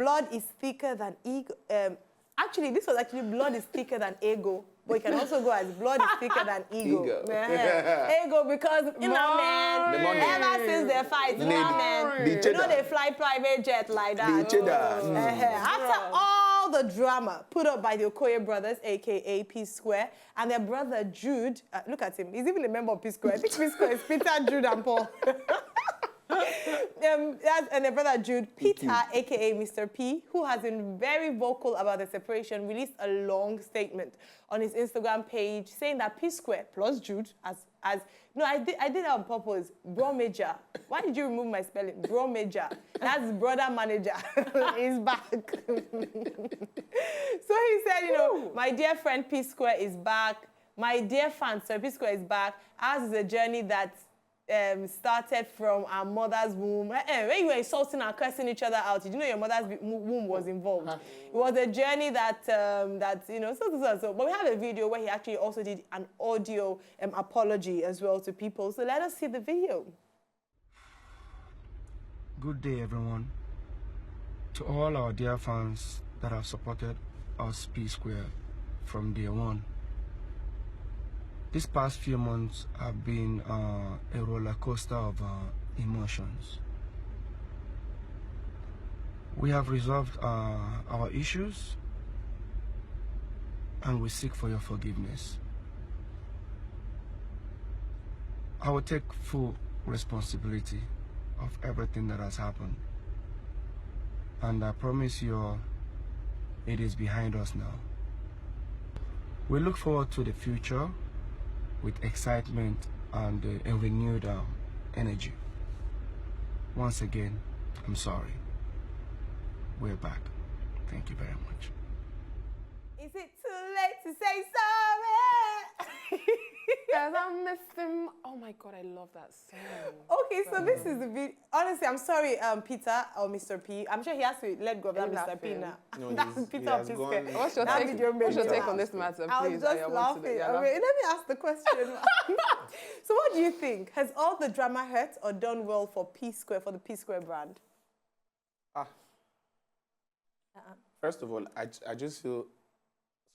blood is thicker than ego. Actually, this was actually blood is thicker than ego. But it can also go as blood is thicker than ego. Ego because, you know, man, ever since they fight, you know, man, you know they fly private jet like that. After all the drama put up by the Okoye brothers, a.k.a. P-Square, and their brother Jude, look at him, he's even a member of P-Square. I think P-Square is Peter, Jude, and Paul. And their brother Jude, Peter, a.k.a. Mr. P, who has been very vocal about the separation, released a long statement on his Instagram page saying that P-Square plus Jude, no, I did that on purpose, bro major. Why did you remove my spelling? Bro major. That's brother manager. He's back. So he said, you know, my dear friend P-Square is back. My dear fan, Sir P-Square is back. Ours is a journey that started from our mother's womb. When you were insulting and cursing each other out, did you know your mother's womb was involved? It was a journey that, you know, so. But we have a video where he actually also did an audio apology as well to people. So let us see the video. Good day, everyone. To all our dear fans that have supported us P-Square from day one. These past few months have been a roller coaster of emotions. We have resolved our issues and we seek for your forgiveness. I will take full responsibility of everything that has happened. And I promise you it is behind us now. We look forward to the future with excitement and a renewed energy. Once again, I'm sorry. We're back. Thank you very much. Is it too late to say sorry? Because I missed him. Oh my God, I love that song. Okay, so this is the video. Honestly, I'm sorry, Peter or Mr. P. I'm sure he has to let go of that Mr. P now. No, That's Peter or P-Square. What's your take on this matter, please? I was just laughing. I mean, let me ask the question. So what do you think? Has all the drama hurt or done well for P-Square, for the P-Square brand? First of all, I just feel,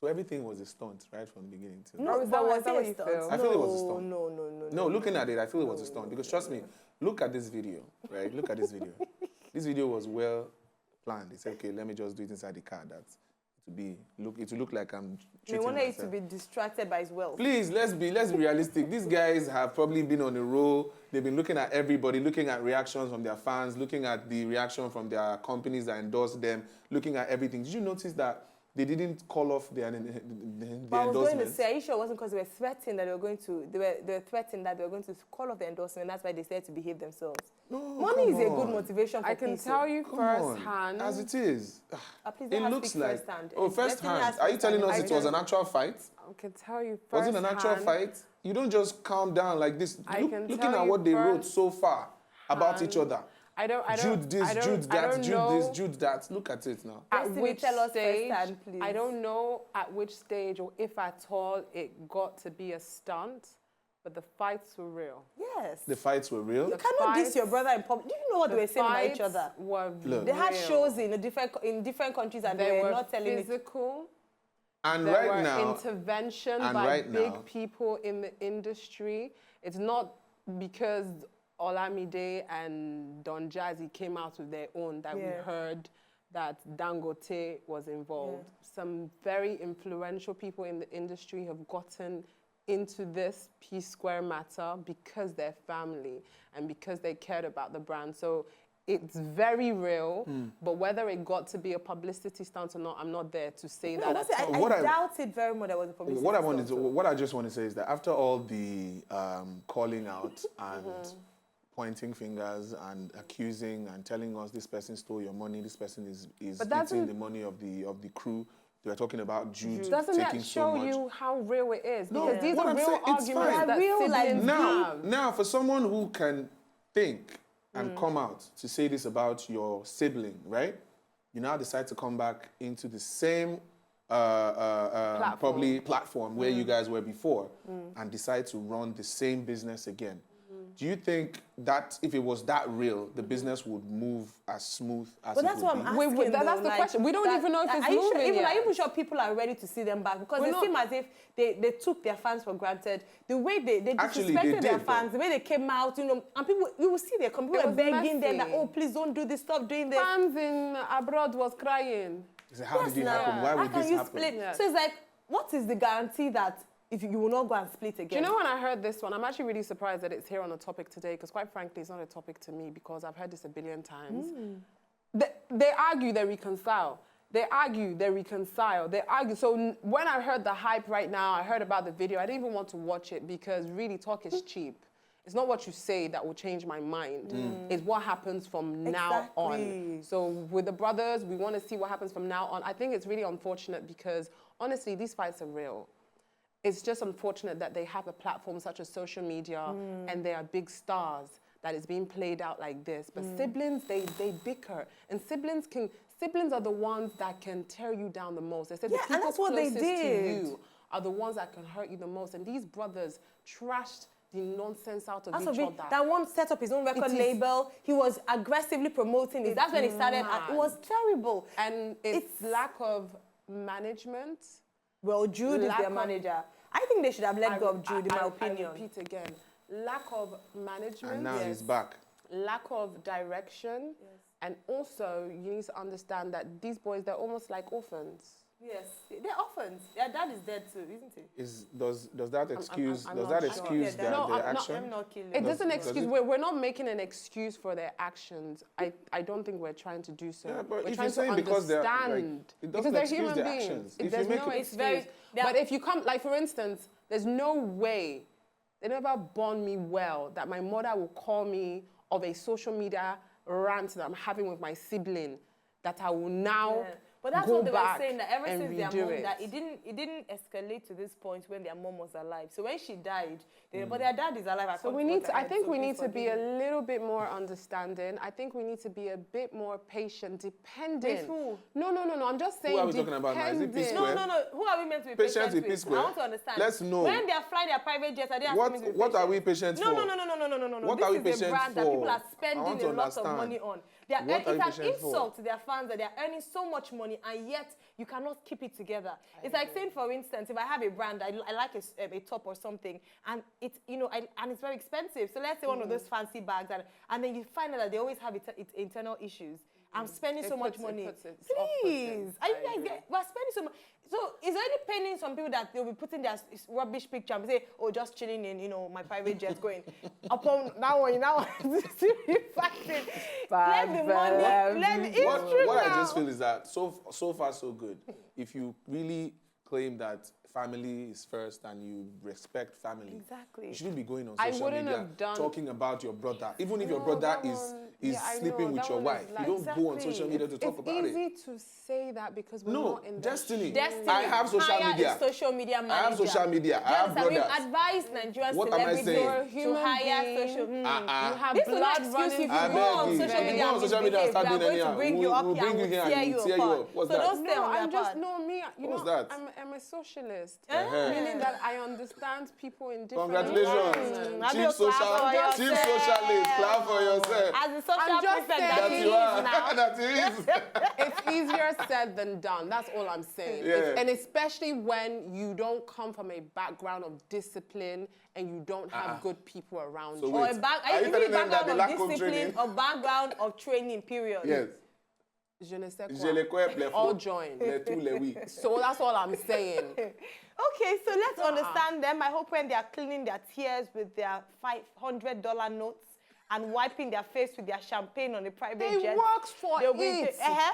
so everything was a stunt right from the beginning till No, that was a stunt. I feel it was a stunt. No, looking at it, I feel it was a stunt because trust me, look at this video, right? Look at this video. This video was well planned. They said, okay, let me just do it inside the car. It will look like I'm treating wanted myself. you to be distracted by his wealth. Please, let's be realistic. These guys have probably been on a roll. They've been looking at everybody, looking at reactions from their fans, looking at the reaction from their companies that endorse them, looking at everything. Did you notice that they didn't call off their endorsements? I was going to say, are you sure it wasn't because they were threatening that they were threatening that they were going to call off the endorsement, and that's why they said to behave themselves. No, money is a good motivation for I can tell you firsthand. As it is. It looks like... First-hand. Are you telling us it was an actual fight? I can tell you firsthand. Was it an actual fight? You don't just calm down like this. Looking at what they wrote so far about each other. I don't Jude this, Jude that, Jude this, Jude that. Look at it now. At which tell us stage, firsthand, please. I don't know at which stage or if at all it got to be a stunt, but the fights were real. Yes. The fights were real? You cannot diss your brother in public. Do you know what they were saying about each other? They had shows in different countries and they were not telling physical. And there right were now, intervention by big people in the industry. It's not because Olamide and Don Jazzy came out with their own that we heard that Dangote was involved. Some very influential people in the industry have gotten into this P-Square matter because they're family and because they cared about the brand. So it's very real, but whether it got to be a publicity stunt or not, I'm not there to say that at all. I doubt it very much there was a publicity stunt. What I just want to say is that after all the calling out and pointing fingers and accusing and telling us this person stole your money, this person is eating the money of the crew. They were talking about Jude Doesn't taking that show so much. you how real it is? No, because these are real arguments that siblings have. Now, for someone who can think and come out to say this about your sibling, right? You now decide to come back into the same platform where you guys were before and decide to run the same business again. Do you think that if it was that real, the business would move as smooth as it would be? But that's what I'm asking. That's the question. We don't even know if it's moving yet. Are you sure people are ready to see them back? Because they seem as if they took their fans for granted. The way they disrespected their fans, the way they came out, you know, and people, you will see their people were begging them that, oh, please don't do this, stop doing this. Fans in abroad was crying. How did it happen? Why would this happen? Yeah. So it's like, what is the guarantee that if you will not go and split again? Do you know when I heard this one, I'm actually really surprised that it's here on the topic today, because quite frankly, it's not a topic to me because I've heard this a billion times. They argue, they reconcile. They argue, they reconcile. They argue. So when I heard the hype right now, I heard about the video, I didn't even want to watch it because really talk is cheap. It's not what you say that will change my mind. It's what happens from now on. So with the brothers, we want to see what happens from now on. I think it's really unfortunate because honestly, these fights are real. It's just unfortunate that they have a platform such as social media and they are big stars that is being played out like this. But siblings, they bicker. And siblings are the ones that can tear you down the most. They said the people closest to you are the ones that can hurt you the most. And these brothers trashed the nonsense out of each other. That one set up his own record label. He was aggressively promoting it. That's when he started. It was terrible. And it's lack of management. Well, Jude is their manager. I think they should have let go of Jude, in my opinion. I repeat again, lack of management. And now he's back. Lack of direction. And also, you need to understand that these boys, they're almost like orphans. Yes, they're orphans. Their dad is dead too, isn't he? Does that excuse their action? I'm not killing. It doesn't excuse. We're not making an excuse for their actions. I don't think we're trying to do so. Yeah, but we're if trying you're saying to understand because they're human beings. Actions. There's no excuse. But if you come, like for instance, there's no way they never born me well that my mother will call me of a social media rant that I'm having with my sibling that I will now. But that's what they were saying, that ever since their mom, that it didn't escalate to this point when their mom was alive. So when she died, but their dad is alive. So we need to, I think we need to be a little bit more understanding. I think we need to be a bit more patient, dependent. With who? No. I'm just saying. Who are we talking about now? Is it PSQUARE? No. Who are we meant to be patient with? PSQUARE? I want to understand. Let's know. When they are flying their private jets, are they asking me to be patient? What are we patient for? No. What are we patient for? This is a brand that people are spending a lot of money on. It's an insult to their fans that they're earning so much money and yet you cannot keep it together. It's like saying, for instance, if I have a brand, I like a top or something, and it's and it's very expensive. So let's say one of those fancy bags, and then you find out that they always have internal issues. I'm spending so much money. Please, we're spending so much. So it's already paining some people that they'll be putting their rubbish picture and say, oh, just chilling in, my private jet going. Upon now, let the money, what I just feel is that so far so good. If you really claim that family is first and you respect family, you shouldn't be going on social media talking about your brother. Even if your brother is sleeping with your wife, you don't go on social media to talk about it. It's easy to say that because we're not in Destiny. I have social media. Social media manager. I have social media. I have brothers. We've advised Nigerian celebrities to hire social media. You have this blood running. If you go on social media, on social media and start doing anyhow. We'll bring you up here and tear you apart. What's so that? don't stay on I'm that just, part. What's that? I'm a socialist. Meaning that I understand people in different Congratulations. Chief socialist. Clap for yourself. As a social prefect that you are. That is. It's easier said than done. That's all I'm saying. And especially when you don't come from a background of discipline and you don't have good people around you. Or a background of discipline or background of training, period. Yes. Je ne sais quoi. All join. So that's all I'm saying. Okay, so let's understand them. I hope when they are cleaning their tears with their $500 notes and wiping their face with their champagne on a private jet. They worked for it.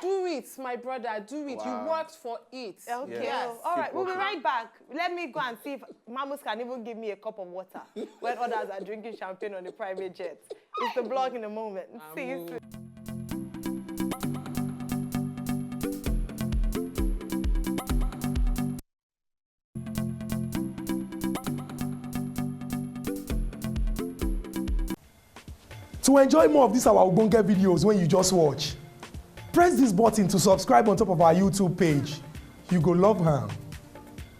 Do it, my brother, do it. Wow. You worked for it. Okay, yes. All right, we'll be right back. Let me go and see if Mamus can even give me a cup of water when others are drinking champagne on a private jet. It's the blog in a moment. See you soon. To enjoy more of these our Ogbonge videos when you just watch, press this button to subscribe on top of our YouTube page. You go love am.